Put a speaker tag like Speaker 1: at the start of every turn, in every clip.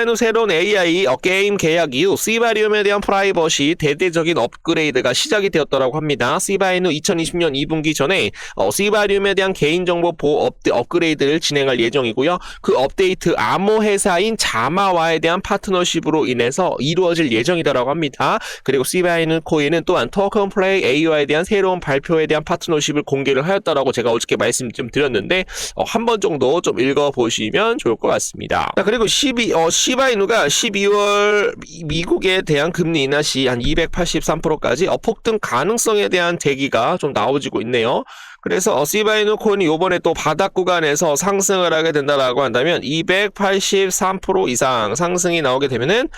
Speaker 1: 시바이누 새로운 AI 게임 계약 이후 시바리움에 대한 프라이버시 대대적인 업그레이드가 시작이 되었다고 합니다. 시바이누 2020년 2분기 전에 시바리움에 대한 개인정보 보호 업그레이드를 진행할 예정이고요. 그 업데이트 암호 회사인 자마와에 대한 파트너십으로 인해서 이루어질 예정이다라고 합니다. 그리고 시바이누 코인은 또한 토큰 플레이 AU에 대한 새로운 발표에 대한 파트너십을 공개를 하였다라고 제가 어저께 말씀 좀 드렸는데 한 번 정도 좀 읽어보시면 좋을 것 같습니다. 자, 그리고 시바이누가 12월 미국에 대한 금리 인하 시 한 283%까지 폭등 가능성에 대한 대기가 좀 나오지고 있네요. 그래서 시바이누 코인이 요번에 또 바닥 구간에서 상승을 하게 된다라고 한다면 283% 이상 상승이 나오게 되면은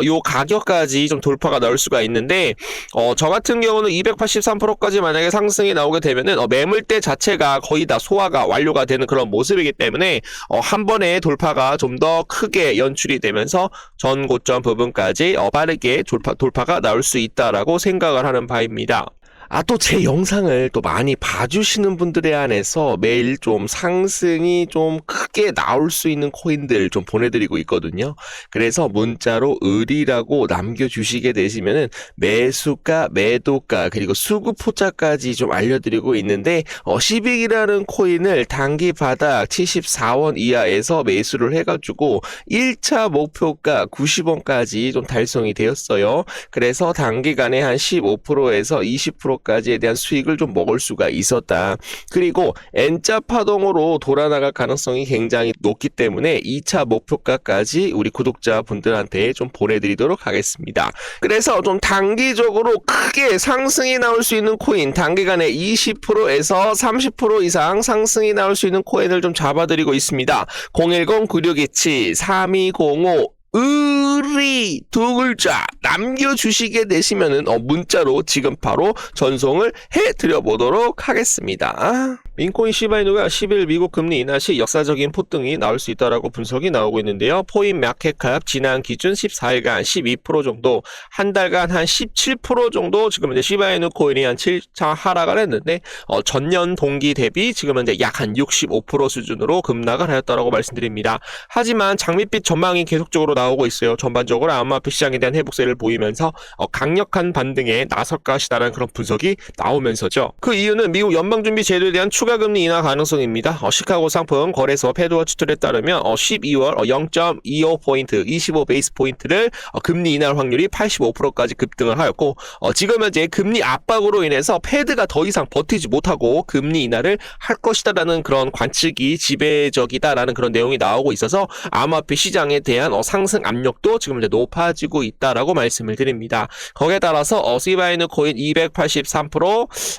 Speaker 1: 요 가격까지 좀 돌파가 나올 수가 있는데 저 같은 경우는 283%까지 만약에 상승이 나오게 되면은 매물대 자체가 거의 다 소화가 완료가 되는 그런 모습이기 때문에 한 번에 돌파가 좀 더 크게 연출이 되면서 전 고점 부분까지 빠르게 돌파가 나올 수 있다라고 생각을 하는 바입니다. 또 제 영상을 또 많이 봐주시는 분들에 한해서 매일 좀 상승이 좀 크게 나올 수 있는 코인들 좀 보내드리고 있거든요. 그래서 문자로 을이라고 남겨주시게 되시면은 매수가, 매도가, 그리고 수급포자까지 좀 알려드리고 있는데, 시빅이라는 코인을 단기 바닥 74원 이하에서 매수를 해가지고 1차 목표가 90원까지 좀 달성이 되었어요. 그래서 단기간에 한 15%에서 20%까지에 대한 수익을 좀 먹을 수가 있었다. 그리고 N자 파동으로 돌아나갈 가능성이 굉장히 높기 때문에 2차 목표가까지 우리 구독자분들한테 좀 보내드리도록 하겠습니다. 그래서 좀 단기적으로 크게 상승이 나올 수 있는 코인, 단기간에 20%에서 30% 이상 상승이 나올 수 있는 코인을 좀 잡아드리고 있습니다. 010-9627-3205 을이 두 글자 남겨주시게 되시면은 문자로 지금 바로 전송을 해드려보도록 하겠습니다. 민코인 시바이누가 10일 미국 금리 인하 시 역사적인 폭등이 나올 수 있다라고 분석이 나오고 있는데요. 포인 마켓캡 지난 기준 14일간 12% 정도, 한 달간 한 17% 정도 지금 이제 시바이누 코인이 한 7차 하락을 했는데 전년 동기 대비 지금은 이제 약 한 65% 수준으로 급락을 하였다라고 말씀드립니다. 하지만 장밋빛 전망이 계속적으로 나오고 있어요. 전반적으로 암호화폐 시장에 대한 회복세를 보이면서 강력한 반등에 나설 것이다라는 그런 분석이 나오면서죠. 그 이유는 미국 연방준비제도에 대한 추가 금리 인하 가능성입니다. 시카고 상품 거래소 패드와 추출에 따르면 12월 0.25포인트, 25 베이스 포인트를 금리 인하 확률이 85%까지 급등을 하였고 지금 현재 금리 압박으로 인해서 패드가 더 이상 버티지 못하고 금리 인하를 할 것이다라는 그런 관측이 지배적이다라는 그런 내용이 나오고 있어서 암호화폐 시장에 대한 상승 압력도 지금 이제 높아지고 있다라고 말씀을 드립니다. 거기에 따라서 시바이누 코인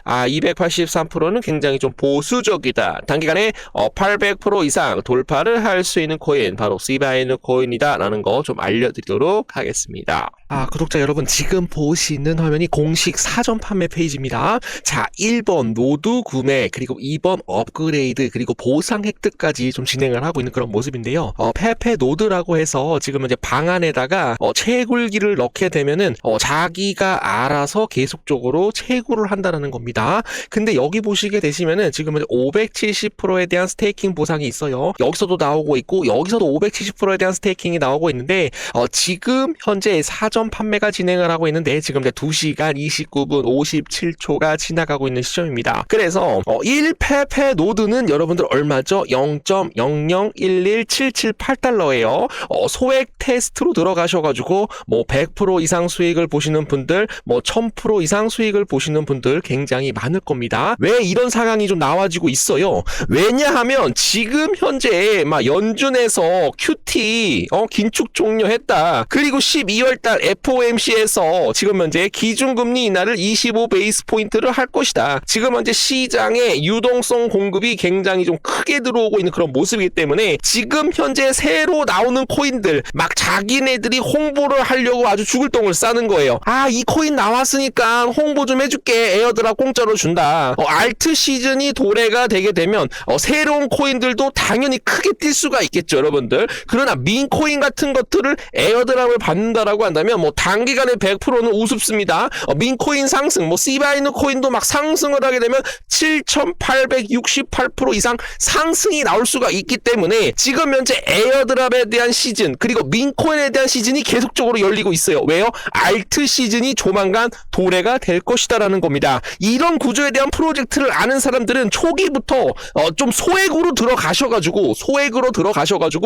Speaker 1: 283%는 굉장히 좀 보수적이다. 단기간에 800% 이상 돌파를 할 수 있는 코인, 바로 시바이누 코인이다라는 거 좀 알려드리도록 하겠습니다. 구독자 여러분, 지금 보시는 화면이 공식 사전 판매 페이지입니다. 자, 1번 노드 구매, 그리고 2번 업그레이드, 그리고 보상 획득까지 좀 진행을 하고 있는 그런 모습인데요. 페페 노드라고 해서 지금 이제 방 안에다가 채굴기를 넣게 되면은 자기가 알아서 계속적으로 채굴을 한다는 겁니다. 근데 여기 보시게 되시면은 지금 570%에 대한 스테이킹 보상이 있어요. 여기서도 나오고 있고 여기서도 570%에 대한 스테이킹이 나오고 있는데 지금 현재 사전 판매가 진행을 하고 있는데 지금 2시간 29분 57초가 지나가고 있는 시점입니다. 그래서 1페페 노드는 여러분들 얼마죠? 0.0011778달러예요. 소액 테스트로 들어가셔가지고 100% 이상 수익을 보시는 분들, 1000% 이상 수익을 보시는 분들 굉장히 많을 겁니다. 왜 이런 상황이 좀 나와지고 있어요? 왜냐하면 지금 현재 연준에서 QT 긴축 종료했다. 그리고 12월달 FOMC에서 지금 현재 기준금리 인하를 25 베이스 포인트를 할 것이다. 지금 현재 시장에 유동성 공급이 굉장히 좀 크게 들어오고 있는 그런 모습이기 때문에 지금 현재 새로 나오는 코인들 막 자기네들이 홍보를 하려고 아주 죽을 똥을 싸는 거예요. 이 코인 나왔으니까 홍보 좀 해줄게. 에어드랍 공짜로 준다. 알트 시즌이 도래가 되게 되면 새로운 코인들도 당연히 크게 뛸 수가 있겠죠, 여러분들. 그러나 민코인 같은 것들을 에어드랍을 받는다라고 한다면 뭐 단기간에 100%는 우습습니다. 민코인 상승, 뭐 시바이누 코인도 막 상승을 하게 되면 7,868% 이상 상승이 나올 수가 있기 때문에 지금 현재 에어드랍에 대한 시즌, 그리고 민코인에 대한 시즌이 계속적으로 열리고 있어요. 왜요? 알트 시즌이 조만간 도래가 될 것이다라는 겁니다. 이런 구조에 대한 프로젝트를 아는 사람들은 초기부터 좀 소액으로 들어가셔가지고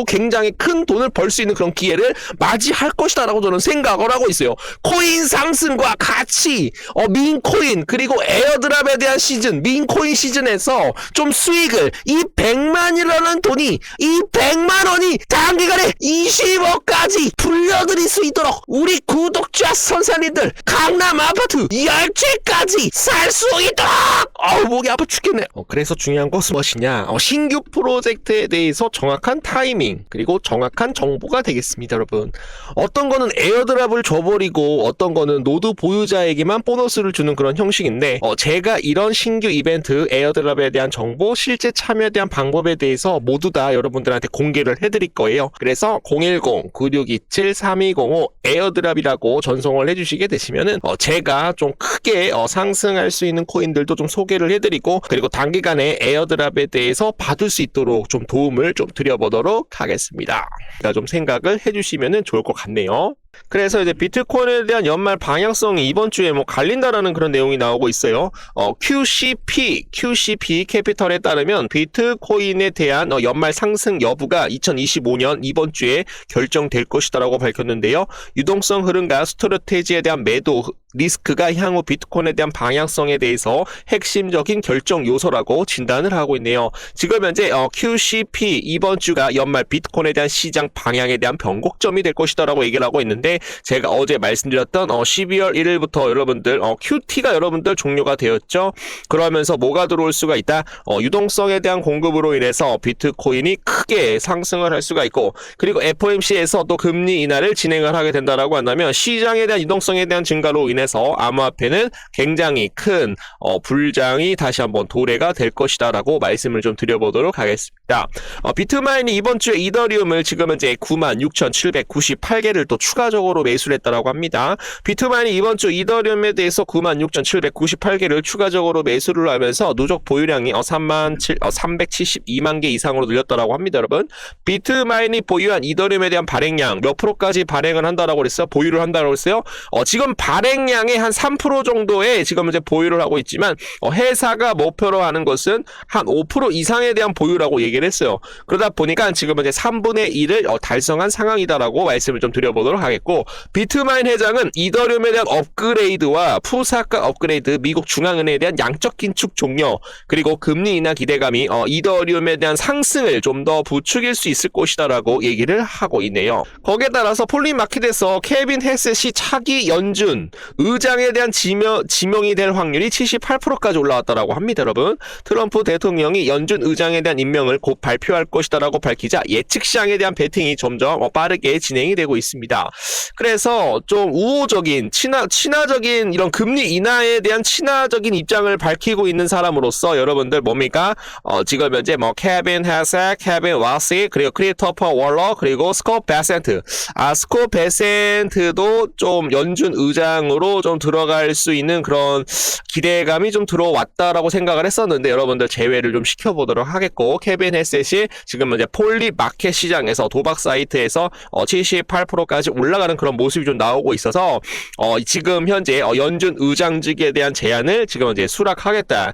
Speaker 1: 굉장히 큰 돈을 벌 수 있는 그런 기회를 맞이할 것이다라고 저는 생각을 하고 있어요. 코인 상승과 같이 민코인 그리고 에어드랍에 대한 시즌, 민코인 시즌에서 좀 수익을, 이 100만이라는 돈이, 이 100만 원이 단기간에 20억까지 불려드릴 수 있도록 우리 구독자 선사님들 강남 아파트 10채까지 살 수 있도록! 목이 아파 죽겠네. 그래서 중요한 것은 무엇이냐? 신규 프로젝트에 대해서 정확한 타이밍 그리고 정확한 정보가 되겠습니다, 여러분. 어떤 거는 에어드랍을 줘버리고 어떤 거는 노드 보유자에게만 보너스를 주는 그런 형식인데 제가 이런 신규 이벤트 에어드랍에 대한 정보, 실제 참여에 대한 방법에 대해서 모두 다 여러분들한테 공개를 해드릴 거예요. 그래서 010-9627-3205 에어드랍이라고 전송을 해주시게 되시면은 제가 좀 크게 상승할 수 있는 코인들도 좀 소개를 해드리고, 그리고 단기간에 에어드랍에 대해서 받을 수 있도록 좀 도움을 좀 드려보도록 하겠습니다. 좀 생각을 해주시면 좋을 것 같네요. 그래서 이제 비트코인에 대한 연말 방향성이 이번 주에 뭐 갈린다라는 그런 내용이 나오고 있어요. QCP 캐피털에 따르면 비트코인에 대한 연말 상승 여부가 2025년 이번 주에 결정될 것이다라고 밝혔는데요. 유동성 흐름과 스트래티지에 대한 매도 리스크가 향후 비트코인에 대한 방향성에 대해서 핵심적인 결정 요소라고 진단을 하고 있네요. 지금 현재 QCP 이번 주가 연말 비트코인에 대한 시장 방향에 대한 변곡점이 될 것이다라고 얘기를 하고 있는데, 제가 어제 말씀드렸던 12월 1일부터 여러분들 QT가 여러분들 종료가 되었죠. 그러면서 뭐가 들어올 수가 있다? 유동성에 대한 공급으로 인해서 비트코인이 크게 상승을 할 수가 있고, 그리고 FOMC에서도 금리 인하를 진행을 하게 된다라고 한다면 시장에 대한 유동성에 대한 증가로 인해서 암호화폐는 굉장히 큰 불장이 다시 한번 도래가 될 것이다 라고 말씀을 좀 드려보도록 하겠습니다. 비트마인이 이번 주에 이더리움을 지금 현재 96,798개를 또 추가적으로 매수를 했다라고 합니다. 비트마인이 이번 주 이더리움에 대해서 96,798개를 추가적으로 매수를 하면서 누적 보유량이 372만 개 이상으로 늘렸다라고 합니다, 여러분. 비트마인이 보유한 이더리움에 대한 발행량 몇 프로까지 발행을 한다라고 그랬어요? 보유를 한다라고 그랬어요? 지금 발행량의 한 3% 정도에 지금 이제 보유를 하고 있지만 회사가 목표로 하는 것은 한 5% 이상에 대한 보유라고 얘기를 했어요. 그러다 보니까 지금 이제 3분의 1을 달성한 상황이다라고 말씀을 좀 드려보도록 하겠고, 비트마인 회장은 이더리움에 대한 업그레이드와 푸사카 업그레이드, 미국 중앙은행에 대한 양적 긴축 종료, 그리고 금리 인하 기대감이 이더리움에 대한 상승을 좀 더 부추길 수 있을 것이다라고 얘기를 하고 있네요. 거기에 따라서 폴리마켓에서 케빈 헤셋이 차기 연준 의장에 대한 지명이 될 확률이 78%까지 올라왔다라고 합니다, 여러분. 트럼프 대통령이 연준 의장에 대한 임명을 곧 발표할 것이다라고 밝히자 예측 시장에 대한 베팅이 점점 빠르게 진행이 되고 있습니다. 그래서 좀 우호적인 친화적인 이런 금리 인하에 대한 친화적인 입장을 밝히고 있는 사람으로서 여러분들 뭡니까? 지금 현재 케빈 헤셋, 케빈 와시, 그리고 크리스토퍼 월러, 그리고 스콧 베센트. 스콧 베센트도 좀 연준 의장으로 좀 들어갈 수 있는 그런 기대감이 좀 들어왔다라고 생각을 했었는데, 여러분들 제외를 좀 시켜보도록 하겠고, 케빈 헤셋이 지금 이제 폴리마켓 시장에서 도박 사이트에서 78%까지 올라가는 그런 모습이 좀 나오고 있어서 지금 현재 연준 의장직에 대한 제안을 지금 이제 수락하겠다.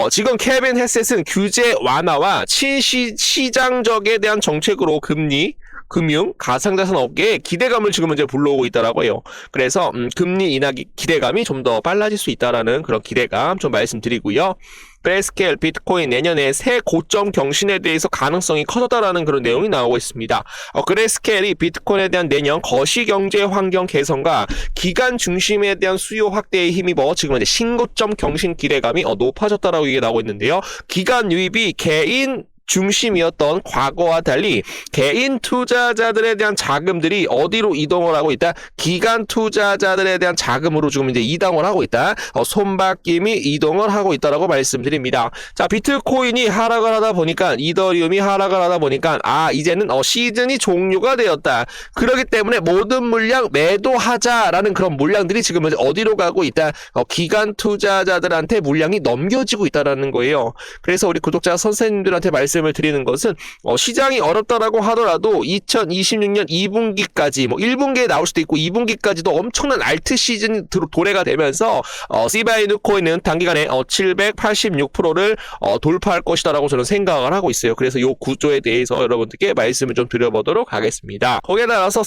Speaker 1: 지금 케빈 헤셋은 규제 완화와 친시장적에 대한 정책으로 금리, 금융, 가상자산 업계에 기대감을 지금 이제 불러오고 있다라고 해요. 그래서 금리 인하 기대감이 좀 더 빨라질 수 있다라는 그런 기대감 좀 말씀드리고요. 그레스케일 비트코인 내년에 새 고점 경신에 대해서 가능성이 커졌다라는 그런 내용이 나오고 있습니다. 그레스케일이 비트코인에 대한 내년 거시경제 환경 개선과 기간 중심에 대한 수요 확대에 힘입어 지금 이제 신고점 경신 기대감이 높아졌다라고 얘기가 나오고 있는데요. 기간 유입이 개인 중심이었던 과거와 달리 개인 투자자들에 대한 자금들이 어디로 이동을 하고 있다? 기관 투자자들에 대한 자금으로 지금 이제 이동을 하고 있다. 손바뀜이 이동을 하고 있다라고 말씀드립니다. 자, 비트코인이 하락을 하다 보니까 이더리움이 하락을 하다 보니까 이제는 시즌이 종료가 되었다. 그렇기 때문에 모든 물량 매도하자라는 그런 물량들이 지금 어디로 가고 있다? 기관 투자자들한테 물량이 넘겨지고 있다라는 거예요. 그래서 우리 구독자 선생님들한테 말씀을 드리는 것은 시장이 어렵다라고 하더라도 2026년 2분기까지 1분기에 나올 수도 있고 2분기까지도 엄청난 알트 시즌이 도래가 되면서 시바이누 코인은 단기간에 786%를 돌파할 것이다라고 저는 생각을 하고 있어요. 그래서 이 구조에 대해서 여러분들께 말씀을 좀 드려보도록 하겠습니다. 거기에 따라서